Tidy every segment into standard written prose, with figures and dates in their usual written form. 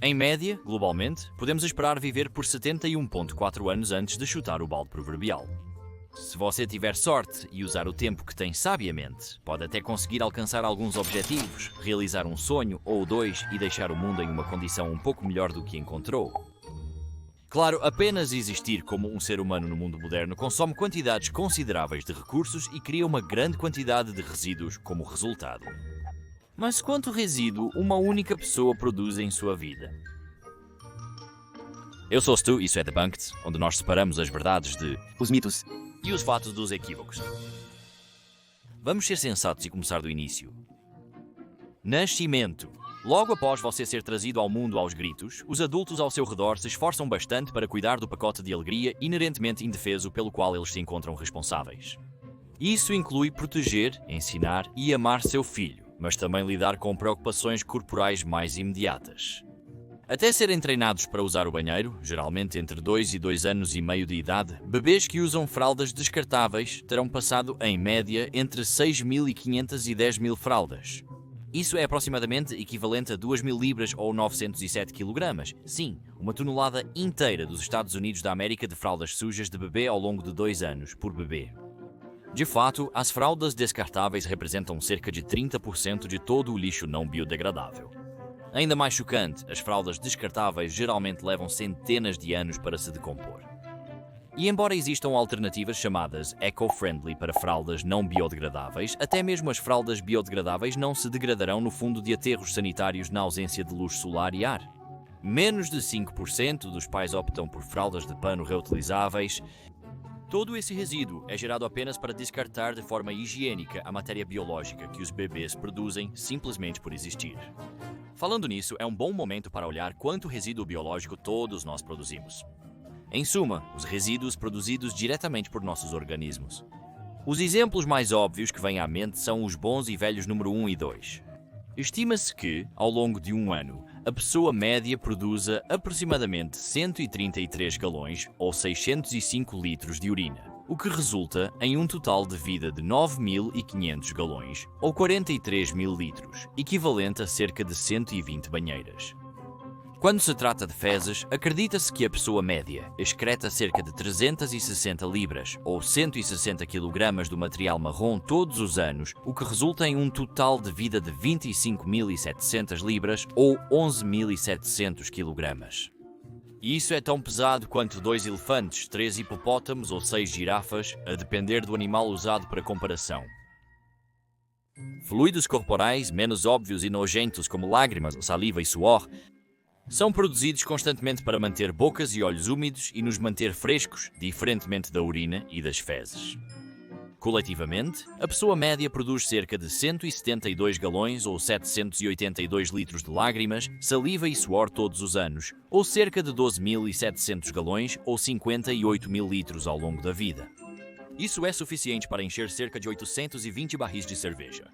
Em média, globalmente, podemos esperar viver por 71,4 anos antes de chutar o balde proverbial. Se você tiver sorte e usar o tempo que tem sabiamente, pode até conseguir alcançar alguns objetivos, realizar um sonho ou dois e deixar o mundo em uma condição um pouco melhor do que encontrou. Claro, apenas existir como um ser humano no mundo moderno consome quantidades consideráveis de recursos e cria uma grande quantidade de resíduos como resultado. Mas quanto resíduo uma única pessoa produz em sua vida? Eu sou Stu, isso é Debunked, onde nós separamos as verdades de os mitos e os fatos dos equívocos. Vamos ser sensatos e começar do início. Nascimento. Logo após você ser trazido ao mundo aos gritos, os adultos ao seu redor se esforçam bastante para cuidar do pacote de alegria inerentemente indefeso pelo qual eles se encontram responsáveis. Isso inclui proteger, ensinar e amar seu filho, mas também lidar com preocupações corporais mais imediatas. Até serem treinados para usar o banheiro, geralmente entre 2 e 2 anos e meio de idade, bebês que usam fraldas descartáveis terão passado, em média, entre 6.500 e 10.000 fraldas. Isso é aproximadamente equivalente a 2.000 libras ou 907 kg. Sim, uma tonelada inteira dos Estados Unidos da América de fraldas sujas de bebê ao longo de 2 anos, por bebê. De fato, as fraldas descartáveis representam cerca de 30% de todo o lixo não biodegradável. Ainda mais chocante, as fraldas descartáveis geralmente levam centenas de anos para se decompor. E embora existam alternativas chamadas eco-friendly para fraldas não biodegradáveis, até mesmo as fraldas biodegradáveis não se degradarão no fundo de aterros sanitários na ausência de luz solar e ar. Menos de 5% dos pais optam por fraldas de pano reutilizáveis. Todo esse resíduo é gerado apenas para descartar de forma higiênica a matéria biológica que os bebês produzem simplesmente por existir. Falando nisso, é um bom momento para olhar quanto resíduo biológico todos nós produzimos. Em suma, os resíduos produzidos diretamente por nossos organismos. Os exemplos mais óbvios que vêm à mente são os bons e velhos número 1 e 2. Estima-se que, ao longo de um ano, a pessoa média produza aproximadamente 133 galões ou 605 litros de urina, o que resulta em um total de vida de 9.500 galões ou 43.000 litros, equivalente a cerca de 120 banheiras. Quando se trata de fezes, acredita-se que a pessoa média excreta cerca de 360 libras ou 160 kg do material marrom todos os anos, o que resulta em um total de vida de 25.700 libras ou 11.700 kg. E isso é tão pesado quanto 2 elefantes, 3 hipopótamos ou 6 girafas, a depender do animal usado para comparação. Fluidos corporais menos óbvios e nojentos como lágrimas, saliva e suor são produzidos constantemente para manter bocas e olhos úmidos e nos manter frescos, diferentemente da urina e das fezes. Coletivamente, a pessoa média produz cerca de 172 galões ou 782 litros de lágrimas, saliva e suor todos os anos, ou cerca de 12.700 galões ou 58.000 litros ao longo da vida. Isso é suficiente para encher cerca de 820 barris de cerveja.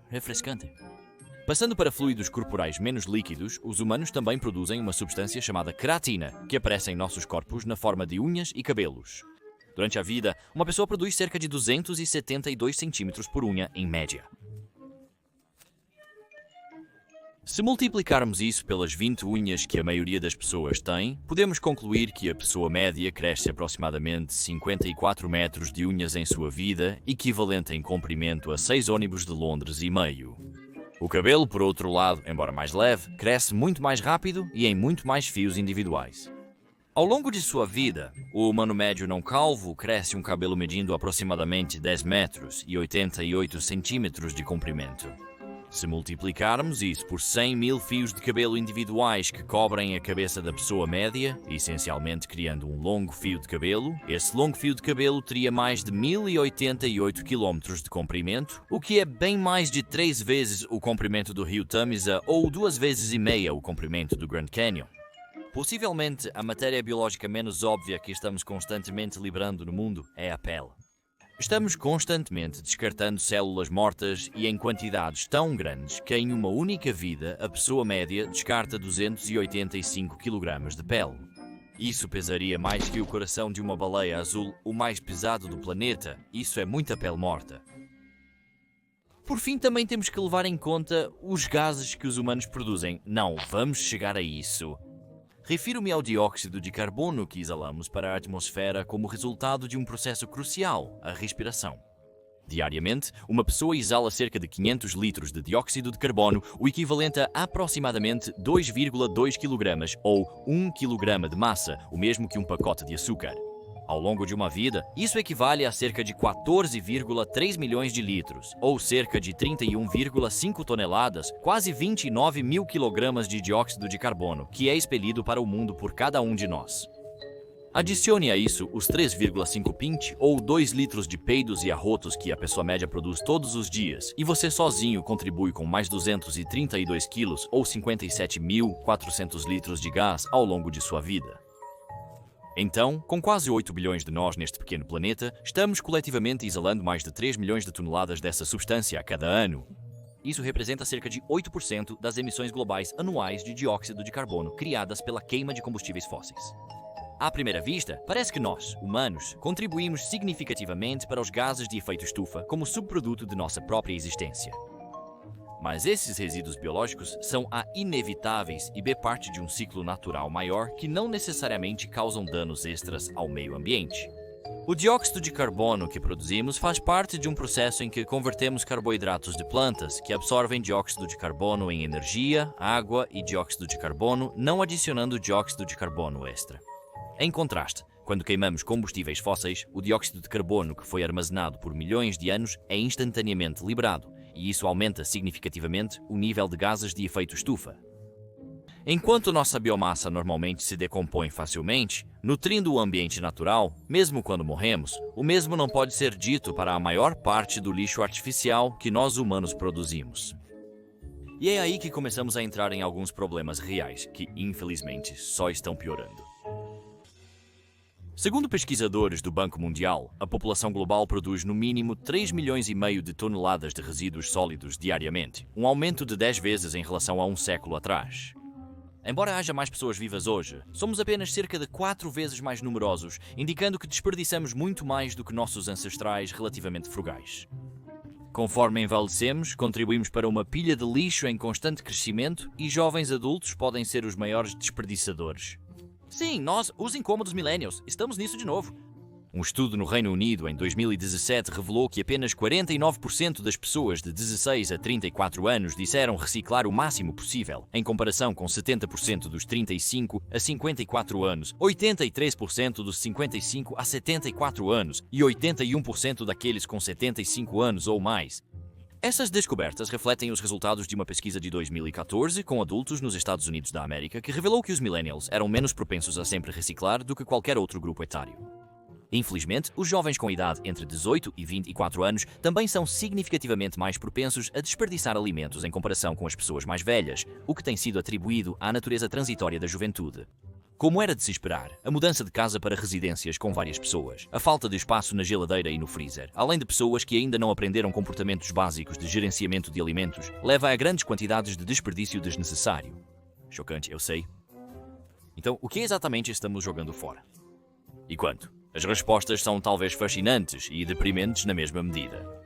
Refrescante. Passando para fluidos corporais menos líquidos, os humanos também produzem uma substância chamada queratina, que aparece em nossos corpos na forma de unhas e cabelos. Durante a vida, uma pessoa produz cerca de 272 centímetros por unha, em média. Se multiplicarmos isso pelas 20 unhas que a maioria das pessoas tem, podemos concluir que a pessoa média cresce aproximadamente 54 metros de unhas em sua vida, equivalente em comprimento a 6 ônibus de Londres e meio. O cabelo, por outro lado, embora mais leve, cresce muito mais rápido e em muito mais fios individuais. Ao longo de sua vida, o humano médio não calvo cresce um cabelo medindo aproximadamente 10 metros e 88 centímetros de comprimento. Se multiplicarmos isso por 100.000 fios de cabelo individuais que cobrem a cabeça da pessoa média, essencialmente criando um longo fio de cabelo, esse longo fio de cabelo teria mais de 1.088 km de comprimento, o que é bem mais de 3 vezes o comprimento do rio Tamisa ou 2 vezes e meia o comprimento do Grand Canyon. Possivelmente, a matéria biológica menos óbvia que estamos constantemente liberando no mundo é a pele. Estamos constantemente descartando células mortas e em quantidades tão grandes que em uma única vida a pessoa média descarta 285 kg de pele. Isso pesaria mais que o coração de uma baleia azul, o mais pesado do planeta. Isso é muita pele morta. Por fim, também temos que levar em conta os gases que os humanos produzem. Não, vamos chegar a isso. Refiro-me ao dióxido de carbono que exalamos para a atmosfera como resultado de um processo crucial, a respiração. Diariamente, uma pessoa exala cerca de 500 litros de dióxido de carbono, o equivalente a aproximadamente 2,2 kg ou 1 kg de massa, o mesmo que um pacote de açúcar. Ao longo de uma vida, isso equivale a cerca de 14,3 milhões de litros, ou cerca de 31,5 toneladas, quase 29 mil quilogramas de dióxido de carbono, que é expelido para o mundo por cada um de nós. Adicione a isso os 3,5 pint ou 2 litros de peidos e arrotos que a pessoa média produz todos os dias, e você sozinho contribui com mais 232 quilos ou 57.400 litros de gás ao longo de sua vida. Então, com quase 8 bilhões de nós neste pequeno planeta, estamos coletivamente exalando mais de 3 milhões de toneladas dessa substância a cada ano. Isso representa cerca de 8% das emissões globais anuais de dióxido de carbono criadas pela queima de combustíveis fósseis. À primeira vista, parece que nós, humanos, contribuímos significativamente para os gases de efeito estufa como subproduto de nossa própria existência. Mas esses resíduos biológicos são inevitáveis e parte de um ciclo natural maior que não necessariamente causam danos extras ao meio ambiente. O dióxido de carbono que produzimos faz parte de um processo em que convertemos carboidratos de plantas que absorvem dióxido de carbono em energia, água e dióxido de carbono, não adicionando dióxido de carbono extra. Em contraste, quando queimamos combustíveis fósseis, o dióxido de carbono que foi armazenado por milhões de anos é instantaneamente liberado, e isso aumenta significativamente o nível de gases de efeito estufa. Enquanto nossa biomassa normalmente se decompõe facilmente, nutrindo o ambiente natural, mesmo quando morremos, o mesmo não pode ser dito para a maior parte do lixo artificial que nós humanos produzimos. E é aí que começamos a entrar em alguns problemas reais, que infelizmente só estão piorando. Segundo pesquisadores do Banco Mundial, a população global produz no mínimo 3,5 milhões de toneladas de resíduos sólidos diariamente, um aumento de 10 vezes em relação a um século atrás. Embora haja mais pessoas vivas hoje, somos apenas cerca de 4 vezes mais numerosos, indicando que desperdiçamos muito mais do que nossos ancestrais relativamente frugais. Conforme envelhecemos, contribuímos para uma pilha de lixo em constante crescimento e jovens adultos podem ser os maiores desperdiçadores. Sim, nós, os incômodos millennials, estamos nisso de novo. Um estudo no Reino Unido em 2017 revelou que apenas 49% das pessoas de 16 a 34 anos disseram reciclar o máximo possível, em comparação com 70% dos 35 a 54 anos, 83% dos 55 a 74 anos e 81% daqueles com 75 anos ou mais. Essas descobertas refletem os resultados de uma pesquisa de 2014 com adultos nos Estados Unidos da América que revelou que os millennials eram menos propensos a sempre reciclar do que qualquer outro grupo etário. Infelizmente, os jovens com idade entre 18 e 24 anos também são significativamente mais propensos a desperdiçar alimentos em comparação com as pessoas mais velhas, o que tem sido atribuído à natureza transitória da juventude. Como era de se esperar, a mudança de casa para residências com várias pessoas, a falta de espaço na geladeira e no freezer, além de pessoas que ainda não aprenderam comportamentos básicos de gerenciamento de alimentos, leva a grandes quantidades de desperdício desnecessário. Chocante, eu sei. Então, o que exatamente estamos jogando fora? E quanto? As respostas são talvez fascinantes e deprimentes na mesma medida.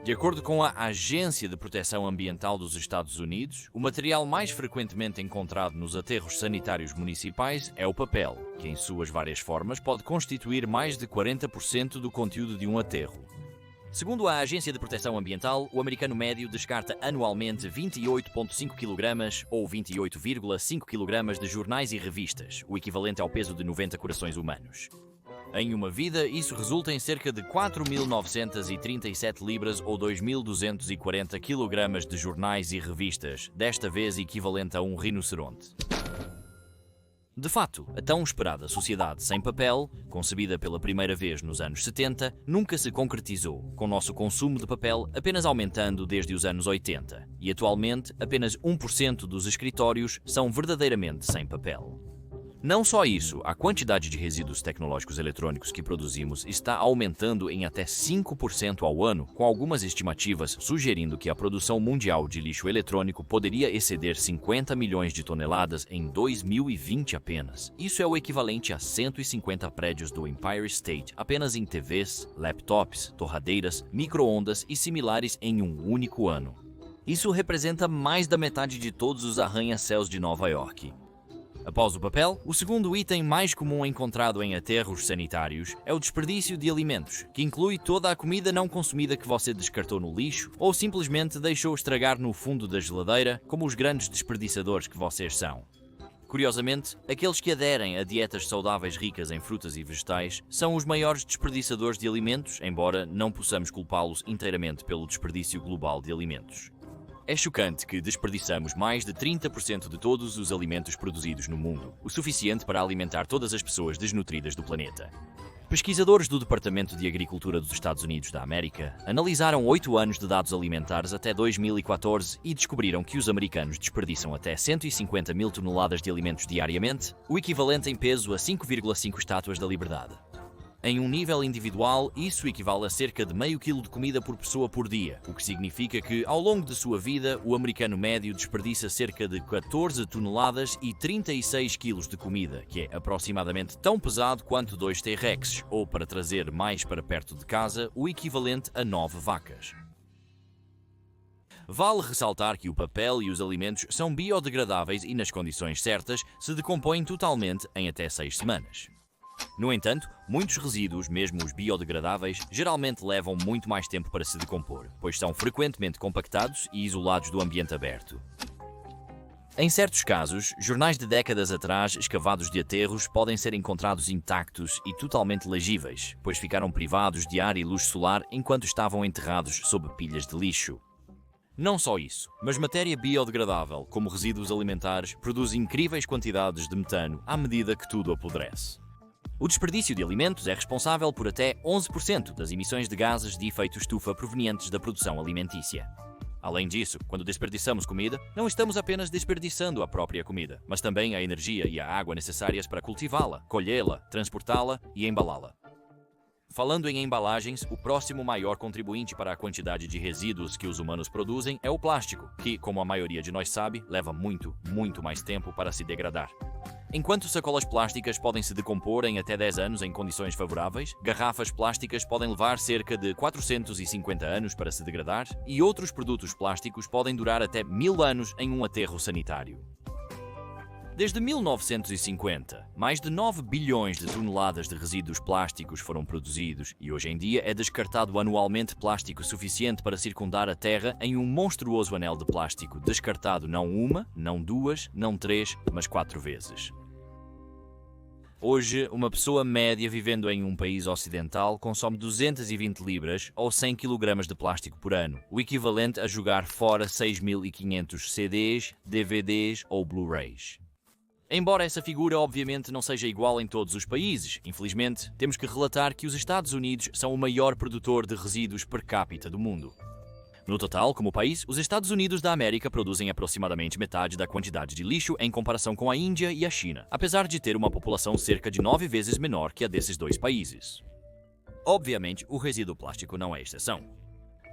De acordo com a Agência de Proteção Ambiental dos Estados Unidos, o material mais frequentemente encontrado nos aterros sanitários municipais é o papel, que em suas várias formas pode constituir mais de 40% do conteúdo de um aterro. Segundo a Agência de Proteção Ambiental, o americano médio descarta anualmente 28,5 kg ou 28,5 kg de jornais e revistas, o equivalente ao peso de 90 corações humanos. Em uma vida, isso resulta em cerca de 4.937 libras ou 2.240 kg de jornais e revistas, desta vez equivalente a um rinoceronte. De fato, a tão esperada sociedade sem papel, concebida pela primeira vez nos anos 70, nunca se concretizou, com nosso consumo de papel apenas aumentando desde os anos 80, e atualmente apenas 1% dos escritórios são verdadeiramente sem papel. Não só isso, a quantidade de resíduos tecnológicos eletrônicos que produzimos está aumentando em até 5% ao ano, com algumas estimativas sugerindo que a produção mundial de lixo eletrônico poderia exceder 50 milhões de toneladas em 2020 apenas. Isso é o equivalente a 150 prédios do Empire State apenas em TVs, laptops, torradeiras, micro-ondas e similares em um único ano. Isso representa mais da metade de todos os arranha-céus de Nova York. Após o papel, o segundo item mais comum encontrado em aterros sanitários é o desperdício de alimentos, que inclui toda a comida não consumida que você descartou no lixo ou simplesmente deixou estragar no fundo da geladeira, como os grandes desperdiçadores que vocês são. Curiosamente, aqueles que aderem a dietas saudáveis ricas em frutas e vegetais são os maiores desperdiçadores de alimentos, embora não possamos culpá-los inteiramente pelo desperdício global de alimentos. É chocante que desperdiçamos mais de 30% de todos os alimentos produzidos no mundo, o suficiente para alimentar todas as pessoas desnutridas do planeta. Pesquisadores do Departamento de Agricultura dos Estados Unidos da América analisaram 8 anos de dados alimentares até 2014 e descobriram que os americanos desperdiçam até 150 mil toneladas de alimentos diariamente, o equivalente em peso a 5,5 estátuas da Liberdade. Em um nível individual, isso equivale a cerca de meio quilo de comida por pessoa por dia, o que significa que, ao longo de sua vida, o americano médio desperdiça cerca de 14 toneladas e 36 quilos de comida, que é aproximadamente tão pesado quanto 2 T-Rex, ou, para trazer mais para perto de casa, o equivalente a 9 vacas. Vale ressaltar que o papel e os alimentos são biodegradáveis e, nas condições certas, se decompõem totalmente em até 6 semanas. No entanto, muitos resíduos, mesmo os biodegradáveis, geralmente levam muito mais tempo para se decompor, pois são frequentemente compactados e isolados do ambiente aberto. Em certos casos, jornais de décadas atrás escavados de aterros podem ser encontrados intactos e totalmente legíveis, pois ficaram privados de ar e luz solar enquanto estavam enterrados sob pilhas de lixo. Não só isso, mas matéria biodegradável, como resíduos alimentares, produz incríveis quantidades de metano à medida que tudo apodrece. O desperdício de alimentos é responsável por até 11% das emissões de gases de efeito estufa provenientes da produção alimentícia. Além disso, quando desperdiçamos comida, não estamos apenas desperdiçando a própria comida, mas também a energia e a água necessárias para cultivá-la, colhê-la, transportá-la e embalá-la. Falando em embalagens, o próximo maior contribuinte para a quantidade de resíduos que os humanos produzem é o plástico, que, como a maioria de nós sabe, leva muito mais tempo para se degradar. Enquanto sacolas plásticas podem se decompor em até 10 anos em condições favoráveis, garrafas plásticas podem levar cerca de 450 anos para se degradar e outros produtos plásticos podem durar até 1000 anos em um aterro sanitário. Desde 1950, mais de 9 bilhões de toneladas de resíduos plásticos foram produzidos e hoje em dia é descartado anualmente plástico suficiente para circundar a Terra em um monstruoso anel de plástico, descartado não uma, não duas, não 3, mas 4 vezes. Hoje, uma pessoa média vivendo em um país ocidental consome 220 libras ou 100 kg de plástico por ano, o equivalente a jogar fora 6.500 CDs, DVDs ou Blu-rays. Embora essa figura obviamente não seja igual em todos os países, infelizmente, temos que relatar que os Estados Unidos são o maior produtor de resíduos per capita do mundo. No total, como país, os Estados Unidos da América produzem aproximadamente metade da quantidade de lixo em comparação com a Índia e a China, apesar de ter uma população cerca de 9 vezes menor que a desses dois países. Obviamente, o resíduo plástico não é exceção.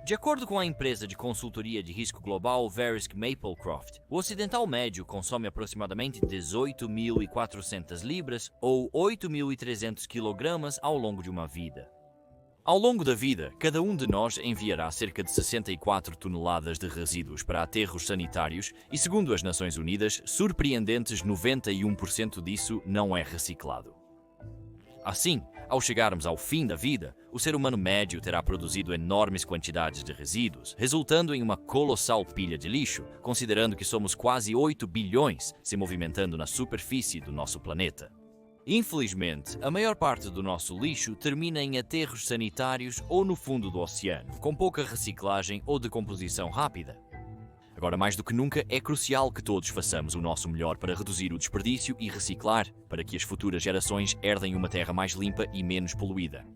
De acordo com a empresa de consultoria de risco global Verisk Maplecroft, o ocidental médio consome aproximadamente 18.400 libras ou 8.300 kg ao longo de uma vida. Ao longo da vida, cada um de nós enviará cerca de 64 toneladas de resíduos para aterros sanitários e, segundo as Nações Unidas, surpreendentes 91% disso não é reciclado. Assim, ao chegarmos ao fim da vida, o ser humano médio terá produzido enormes quantidades de resíduos, resultando em uma colossal pilha de lixo, considerando que somos quase 8 bilhões se movimentando na superfície do nosso planeta. Infelizmente, a maior parte do nosso lixo termina em aterros sanitários ou no fundo do oceano, com pouca reciclagem ou decomposição rápida. Agora, mais do que nunca, é crucial que todos façamos o nosso melhor para reduzir o desperdício e reciclar, para que as futuras gerações herdem uma terra mais limpa e menos poluída.